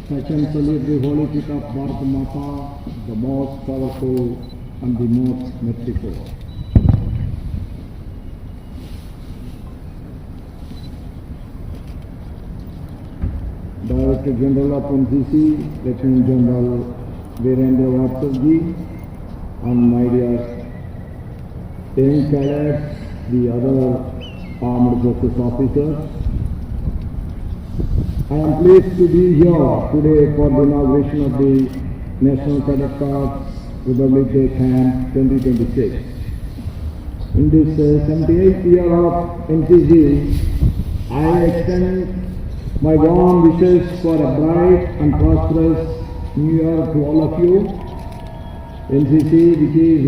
Such and salute the holy feet of Bharat Mata, the most powerful and the most merciful. Director General of NCC, Lieutenant General Virendra Vatsarji, and my dear young cadets, the other armed forces officers. I am pleased to be here today for the inauguration of the National Cadet Corps Republic Day Camp 2026. In this 78th year of NCC, I extend my warm wishes for a bright and prosperous New Year to all of you. NCC, which is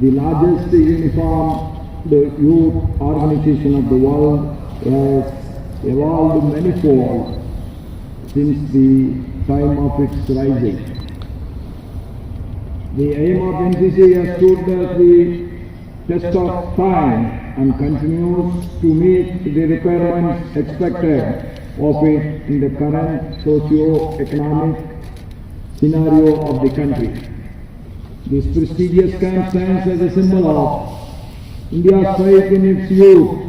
the largest uniformed youth organization of the world, has evolved manifold since the time of its rising. The aim of NCC has stood the test of time and continues to meet the requirements expected of it in the current socio-economic scenario of the country. This prestigious camp stands as a symbol of India's faith in its youth,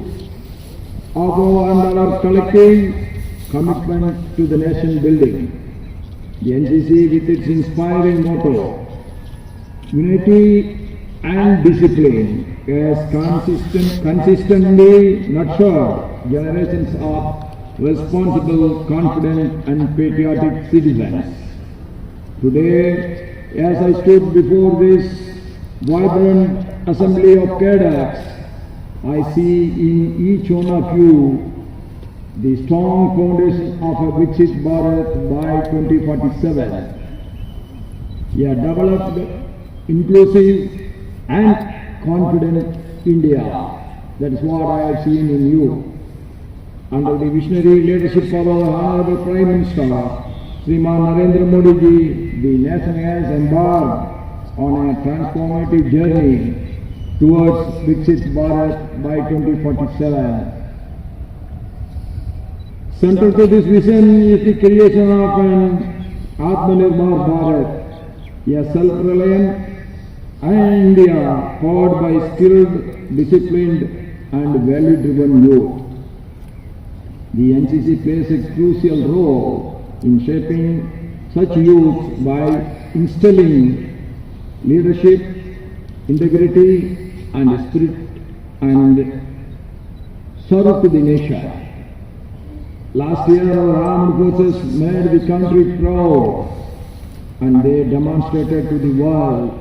although under our collective commitment to the nation building. The NCC, with its inspiring motto, unity and discipline, has consistently nurtured generations of responsible, confident and patriotic citizens. Today, as I stood before this vibrant assembly of cadets, I see in each one of you the strong foundation of a Viksit Bharat by 2047. A developed, inclusive and confident India. That is what I have seen in you. Under the visionary leadership of our Honorable Prime Minister, Sriman Narendra Modi ji, the nation has embarked on a transformative journey towards Viksit Bharat by 2047. Central to this vision is the creation of an Atmanirbhar Bharat, a self-reliant India powered by skilled, disciplined and value-driven youth. The NCC plays a crucial role in shaping such youth by instilling leadership, integrity and spirit and serve to the nation. Last year our armed forces made the country proud and they demonstrated to the world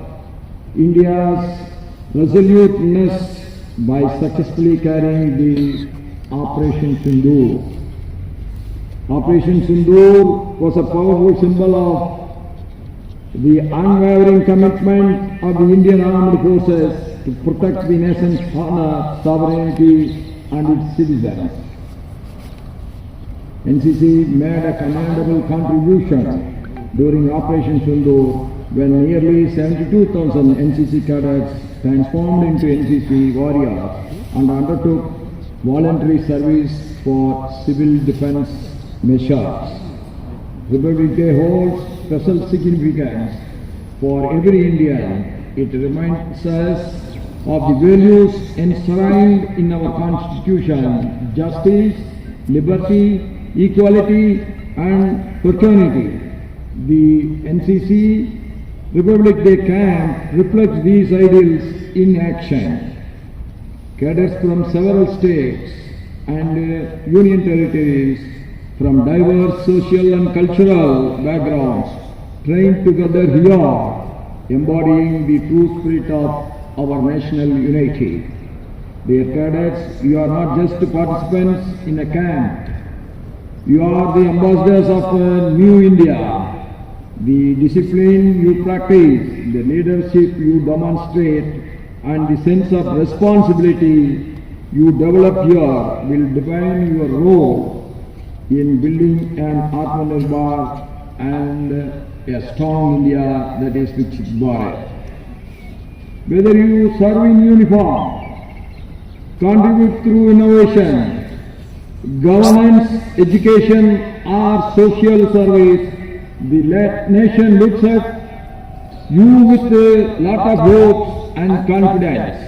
India's resoluteness by successfully carrying the Operation Sindoor. Operation Sindoor was a powerful symbol of the unwavering commitment of the Indian Armed Forces to protect the nation's honor, sovereignty and its citizens. NCC made a commendable contribution during Operation Sindoor when nearly 72,000 NCC cadets transformed into NCC warriors and undertook voluntary service for civil defense measures. Republic Day holds special significance for every Indian. It reminds us of the values enshrined in our Constitution: justice, liberty, equality and fraternity. The NCC Republic Day camp reflects these ideals in action. Cadets from several states and union territories from diverse social and cultural backgrounds trained together here, embodying the true spirit of our national unity. Dear cadets, you are not just participants in a camp. You are the ambassadors of a new India. The discipline you practice, the leadership you demonstrate, and the sense of responsibility you develop here will define your role in building an Atmanirbhar and a strong India that is Viksit Bharat. Whether you serve in uniform, contribute through innovation, governance, education or social service, the nation looks at you with a lot of hopes and confidence.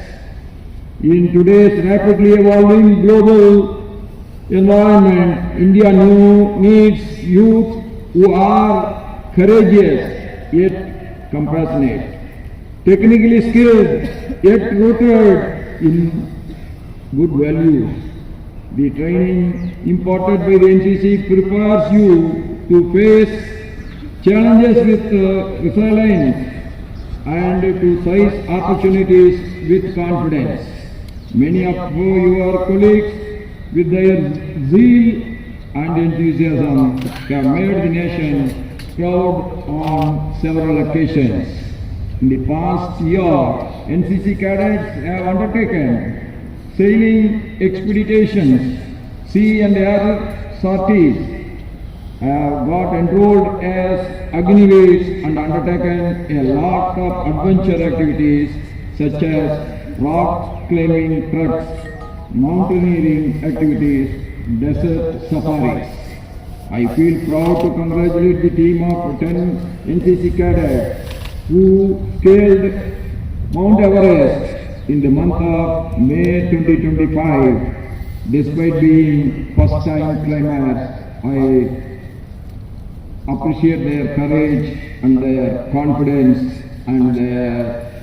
In today's rapidly evolving global environment, India needs youth who are courageous yet compassionate, technically skilled yet rooted in good values. The training imparted by the NCC prepares you to face challenges with resilience and to seize opportunities with confidence. Many of your colleagues, with their zeal and enthusiasm, have made the nation proud on several occasions. In the past year, NCC cadets have undertaken sailing expeditions, sea and air sorties, have got enrolled as Agniveers and undertaken a lot of adventure activities such as rock climbing trucks, mountaineering activities, desert safaris. I feel proud to congratulate the team of 10 NCC cadets who scaled Mount Everest in the month of May 2025. Despite being first-time climbers, I appreciate their courage and their confidence and their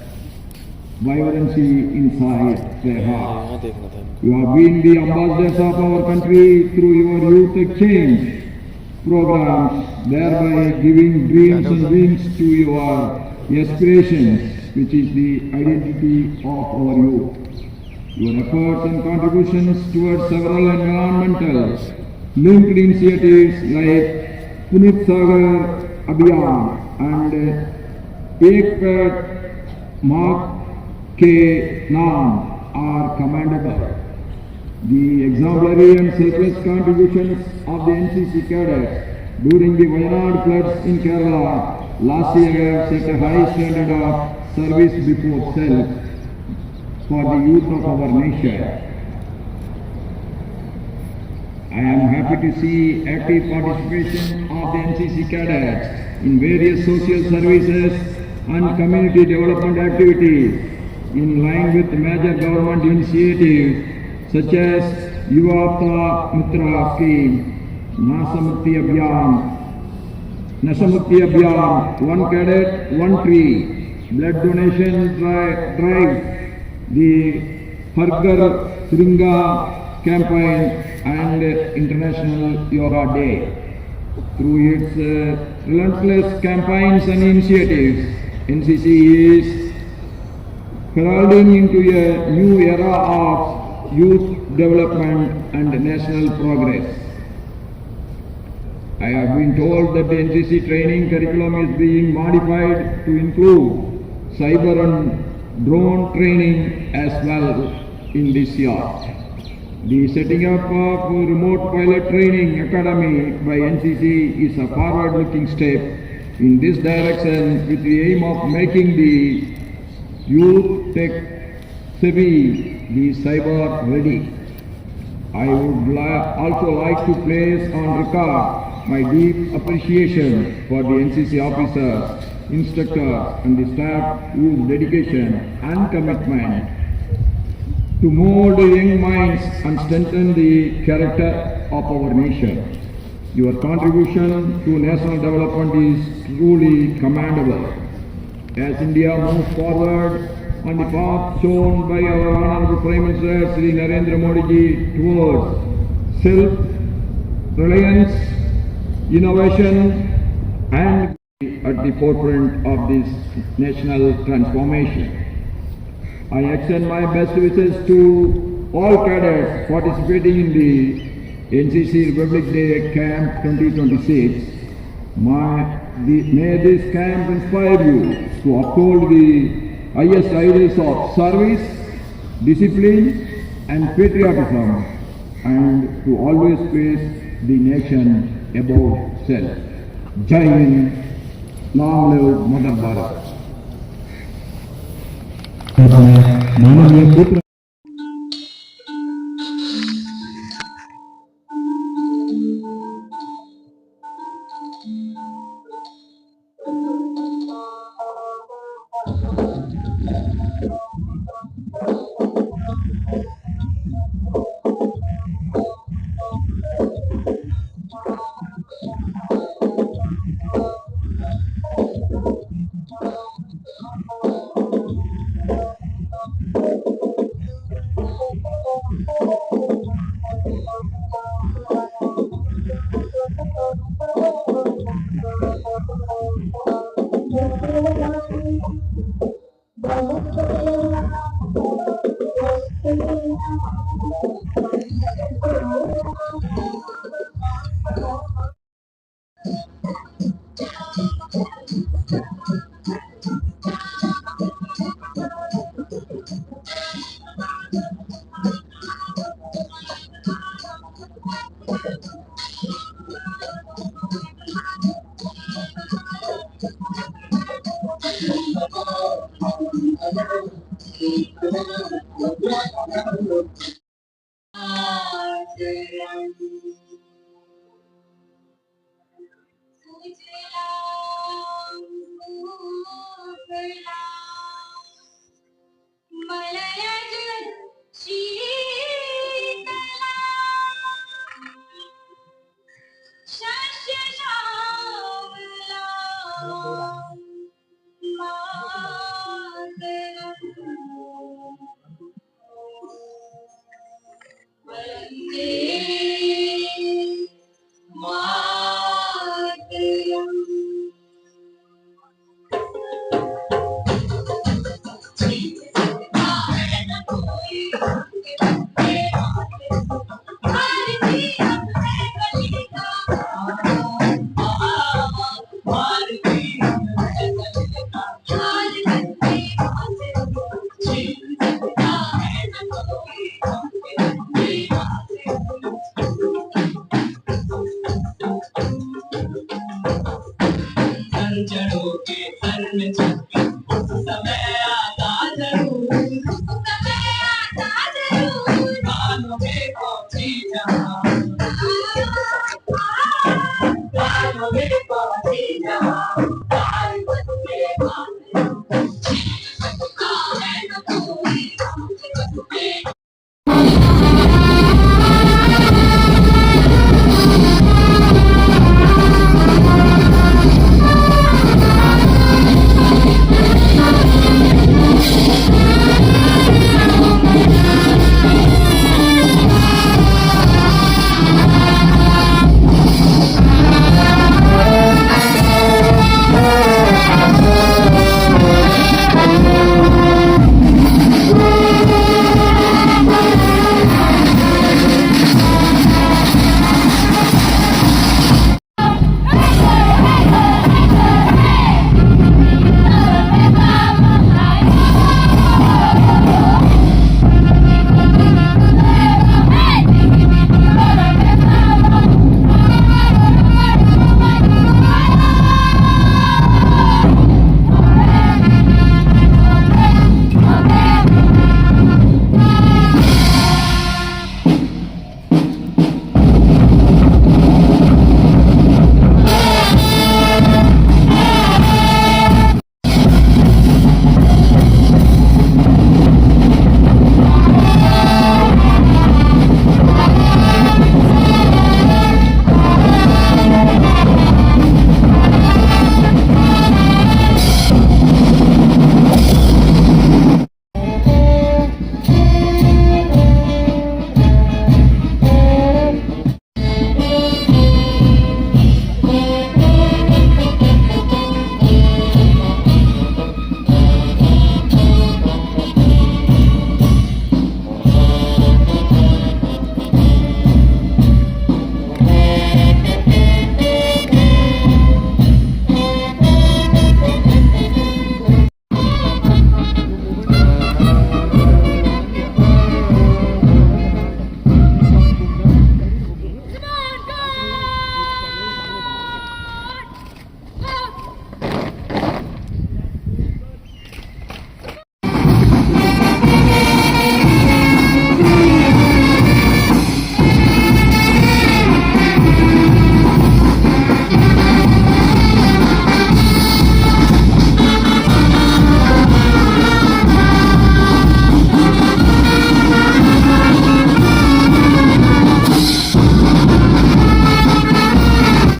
vibrancy inside their heart. You have been the ambassadors of our country through your youth exchange programs, thereby giving dreams and wings to your aspirations, which is the identity of our youth. Your efforts and contributions towards several environmental linked initiatives like Punit Sagar Abhiyan and Ek Ped Mark Ke Naam are commendable. The exemplary and selfless contributions of the NCC cadets during the Wayanad floods in Kerala last year have set a high standard of service before self for the youth of our nation. I am happy to see active participation of the NCC cadets in various social services and community development activities in line with major government initiatives such as Yuva Mitra Scheme, Nasamukti Abhiyan, One Cadet, One Tree, Blood Donation Drive, the Harghar Tiringa Campaign and International Yoga Day. Through its relentless campaigns and initiatives, NCC is heralding into a new era of youth development and national progress. I have been told that the NCC training curriculum is being modified to include cyber and drone training as well in this year. The setting up of remote pilot training academy by NCC is a forward-looking step in this direction with the aim of making the youth tech savvy, the cyber ready. I would also like to place on record my deep appreciation for the NCC officers, instructors and the staff whose dedication and commitment to mold young minds and strengthen the character of our nation. Your contribution to national development is truly commendable. As India moves forward on the path shown by our Honorable Prime Minister Shri Narendra Modi ji towards self-reliance, innovation and at the forefront of this national transformation. I extend my best wishes to all cadets participating in the NCC Republic Day Camp 2026. May this camp inspire you to uphold the highest ideals of service, discipline and patriotism and to always place the nation above self. Jai Hind, long live Mother Bharat. माननीय पुत्र